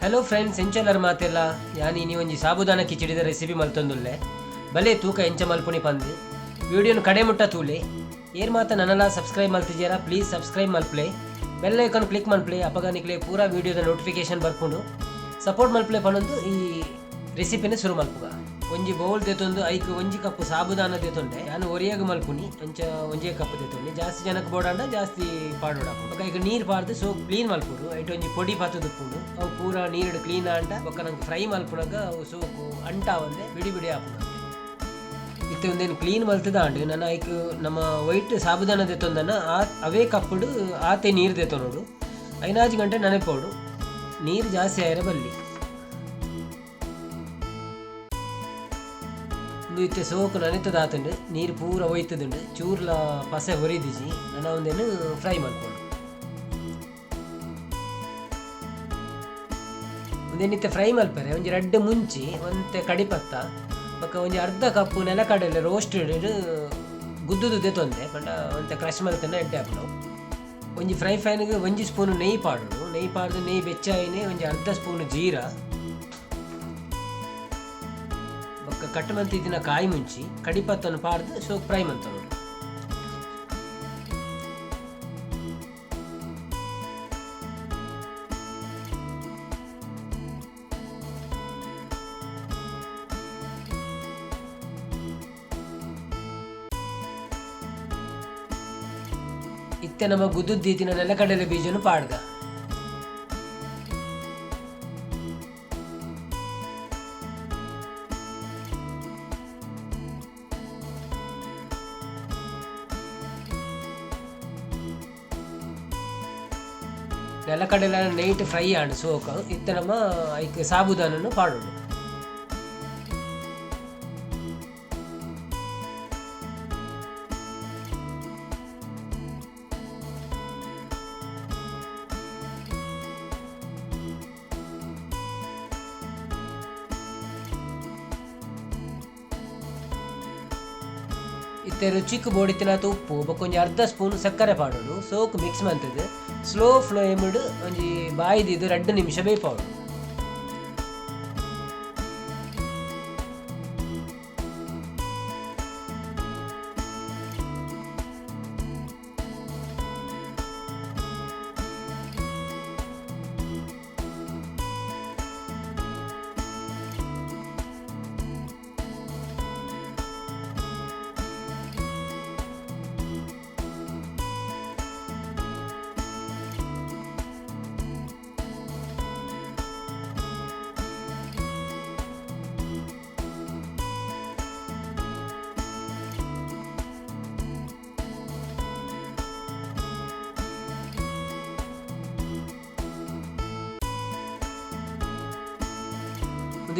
Hello friends, ಎಂಚಲ್ಲರ ಮಾತೆಲ್ಲ ಯಾನಿ ನೀ ಒಂಜಿ ಸಾಬುದಾನ ಕಿಚಡಿದ ರೆಸಿಪಿ ಮಲ್ತೊಂದುಲ್ಲೆ ಬಲೆ ತೂಕ ಎಂಚ ಮಲ್ಪುನಿ ಪಂದು ವಿಡಿಯೋನು ಕಡೆ ಮುಟ್ಟ ತೂಲೆ ಏರ್ ಮಾತ ನನ್ನಲ್ಲ ಸಬ್ಸ್ಕ್ರೈಬ್ ಮಲ್ತಿದ್ದೀರಾ. ಪ್ಲೀಸ್ ಸಬ್ಸ್ಕ್ರೈಬ್ ಮಲ್ಪ್ಲೆ, ಬೆಲ್ ಐಕಾನ್ ಕ್ಲಿಕ್ ಮಲ್ಪ್ಲೆ ಅಪಗ ನಿಕ್ಲೆ ಪೂರಾ ವಿಡಿಯೋದ ನೋಟಿಫಿಕೇಶನ್ ಬರ್ಕೊಂಡು ಸಪೋರ್ಟ್ ಮಲ್ಪ್ಲೆ ಪನೊಂದು ಈ ರೆಸಿಪಿನ ಶುರು ಮಲ್ಪುಗ. ಒಂಜಿ ಬೌಲ್ ದೇತೊಂದು ಐಕ್ ಒಂಜಿ ಕಪ್ ಸಾಬುದಾನ ದೇತೊಂಡೆ ನಾನು ಒರಿಯಾಗ ಮಲ್ಪುನಿ ಅಂಚ ಒಂಜೇ ಕಪ್ ದೇತೊಂಡಿ. ಜಾಸ್ತಿ ಜನಕ್ಕೆ ಬೋಡಾಂಡ ಜಾಸ್ತಿ ಪಾಡೋಡಾಪುಂಡು ಬೊಕ ಈಗ ನೀರು ಪಾರ್ದು ಸೋಪ್ ಕ್ಲೀನ್ ಮಲ್ಪುಡು. ಐಟ್ ಒಂಜಿ ಪೊಡಿ ಪಾತು ದುಪ್ಪುಂಡು ಅವು ಪೂರ ನೀರು ಕ್ಲೀನ್ ಆಂಡ ಬೊಕ ನಂಗೆ ಫ್ರೈ ಮಲ್ಪುನಾಗ ಅವು ಸೋಪು ಅಂಟ ಒಂದೆ ಬಿಡಿ ಬಿಡಿ ಆಪುಂಡು. ಇತ್ತೆ ಒಂದೇನು ಕ್ಲೀನ್ ಮಲ್ತದ ಆಂಡು ನಾನು ಐಕ್ ನಮ್ಮ ವೈಟ್ ಸಾಬುದಾನ ದೇತೊಂದನ ಅವೇ ಕಪ್ಪುಡು ಆತೆ ನೀರು ದೇತೊನೋಡು 5 ಗಂಟೆ ನೆನೆಪೋಡು. ನೀರು ಜಾಸ್ತಿ ಆಯ್ರೆ ಬಲ್ಲಿ ಇತ್ತೆ ಸೋಕು ನೆನೆತದಾತುಂಡು ನೀರು ಪೂರ ಒಯ್ತದುಂಡು ಚೂರ್ಲ ಪಸೆ ಹೊರಿದಿಜಿ ನನ್ನ ಒಂದೇನು ಫ್ರೈ ಮಾಡ್ಕೊಂಡು ಒಂದೇನಿತ್ತೆ ಫ್ರೈ ಮಲ್ಪರೆ ಒಂಜಿ ರೆಡ್ ಮುಂಚಿ ಒಂತೆ ಕಡಿಪತ್ತ ಬೊಕ್ಕ ಒಂಜಿ ಅರ್ಧ ಕಪ್ಪು ನೆಲಕಡಲೆ ರೋಸ್ಟೆಡ್ ಗುದ್ದುದು ದೆತೊಂದೆ ಪಂಡ ಒಂತೆ ಕ್ರಶ್ ಮಲ್ತನ ಎಡ್ಡೆ ಹಾಪುಂಡು. ಒಂಜಿ ಫ್ರೈ ಫ್ಯಾನ್ಗೆ ಒಂಜಿ ಸ್ಪೂನು ನೆಯ್ ಪಾಡುಡು. ನೆಯ್ ಪಾಡ್ದು ನೆಯ್ ಬೆಚ್ಚಾಯಿನೇ ಒಂಜಿ ಅರ್ಧ ಸ್ಪೂನು ಜೀರಾ ಬೊಕ್ಕ ಕಟ್ ಮಂತಿದ್ದಿನ ಕಾಯಿ ಮುಂಚಿ ಕಡಿಪತ್ತನ್ನು ಪಾಡ್ದು ಸೋಕ್ ಫ್ರೈ ಮಂತನು. ಇತ್ತೆ ನಮ್ಮ ಗುದ್ದುದ್ದೀತಿನ ನೆಲಕಡಲೆ ಬೀಜನು ಪಾಡ್ಗ. ನೆಲಕಡಲೆ ನೈಟ್ ಫ್ರೈ ಆಂಡು ಸೋಕ ಇತ್ತೆ ನಮ್ಮ ಐಕ್ ಸಾಬುದಾನನ್ನು ಪಾಡೋಡು. ಇತ್ತೆ ರುಚಿಗೆ ಬೋಡಿತ್ತಿನಾತ ಉಪ್ಪು ಬೊಕ್ಕೊಂಜಿ ಅರ್ಧ ಸ್ಪೂನ್ ಸಕ್ಕರೆ ಪಾಡೋಡು. ಸೋಕು ಮಿಕ್ಸ್ ಮಂತದ್ದು ಸ್ಲೋ ಫ್ಲೇಮ್ಡ್ ಒಂಜಿ ಬಾಯ್ದಿದ್ದು 2 ನಿಮಿಷ ಬೇಯ್ಪಾಡು.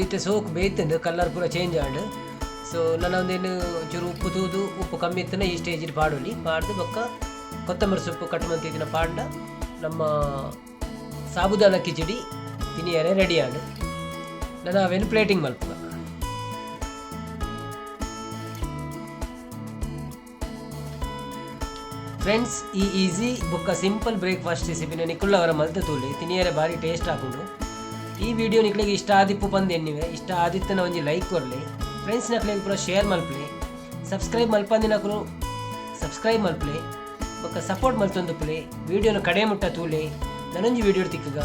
ಇತ್ತೆ ಸೋಕು ಬೇಯ್ತಂಡು ಕಲರ್ ಪೂರ ಚೇಂಜ್ ಆಂಡು. ಸೊ ನನ್ನ ಒಂದೇನು ಚೂರು ಉಪ್ಪು ತೂದು ಉಪ್ಪು ಕಮ್ಮಿ ಇತ್ತನ ಈ ಸ್ಟೇಜಿಗೆ ಪಾಡೋಲಿ ಪಾಡ್ದು ಬೊಕ್ಕ ಕೊತ್ತಂಬರಿ ಸೊಪ್ಪು ಕಟ್ ಮಂತಿದ್ದಿನ ಪಾಂಡ ನಮ್ಮ ಸಾಬುದಾನ ಕಿಚಡಿ ತಿನಿಯರೆ ರೆಡಿ ಆಂಡು. ನಾನು ಅವೇನು ಪ್ಲೇಟಿಂಗ್ ಮಲ್ಪುಗ. ಫ್ರೆಂಡ್ಸ್, ಈ ಈಸಿ ಬೊಕ್ಕ ಸಿಂಪಲ್ ಬ್ರೇಕ್ಫಾಸ್ಟ್ ರೆಸಿಪಿನ ನಿಕ್ಕುಳ್ಳವರ ಮಲ್ತ ತೂಲಿ ತಿನಿಯರೆ ಭಾರಿ ಟೇಸ್ಟ್ ಹಾಕೊಂಡು. ಈ ವಿಡಿಯೋ ನಿಕ್ಲಿಗೆ ಇಷ್ಟ ಆದಿಪ್ಪು ಬಂದು ಎನ್ನಿವೆ ಇಷ್ಟ ಆದಿತ್ತನ ಒಂಜಿ ಲೈಕ್ ಕೊರಲಿ. ಫ್ರೆಂಡ್ಸ್ ನಕ್ಲಿಗೆ ಪೂರ ಶೇರ್ ಮಲ್ಪ್ಲೆ, ಸಬ್ಸ್ಕ್ರೈಬ್ ಮಲ್ಪಂದಿನಕರು ಸಬ್ಸ್ಕ್ರೈಬ್ ಮಲ್ಪ್ಲೆ ಬೊಕ್ಕ ಸಪೋರ್ಟ್ ಮಲ್ತೊಂದುಪ್ಲೆ. ವಿಡಿಯೋನ ಕಡೆ ಮುಟ್ಟ ತೂಲೆ ನನೊಂಜಿ ವಿಡಿಯೋ ತಿಕ್ಕಗ.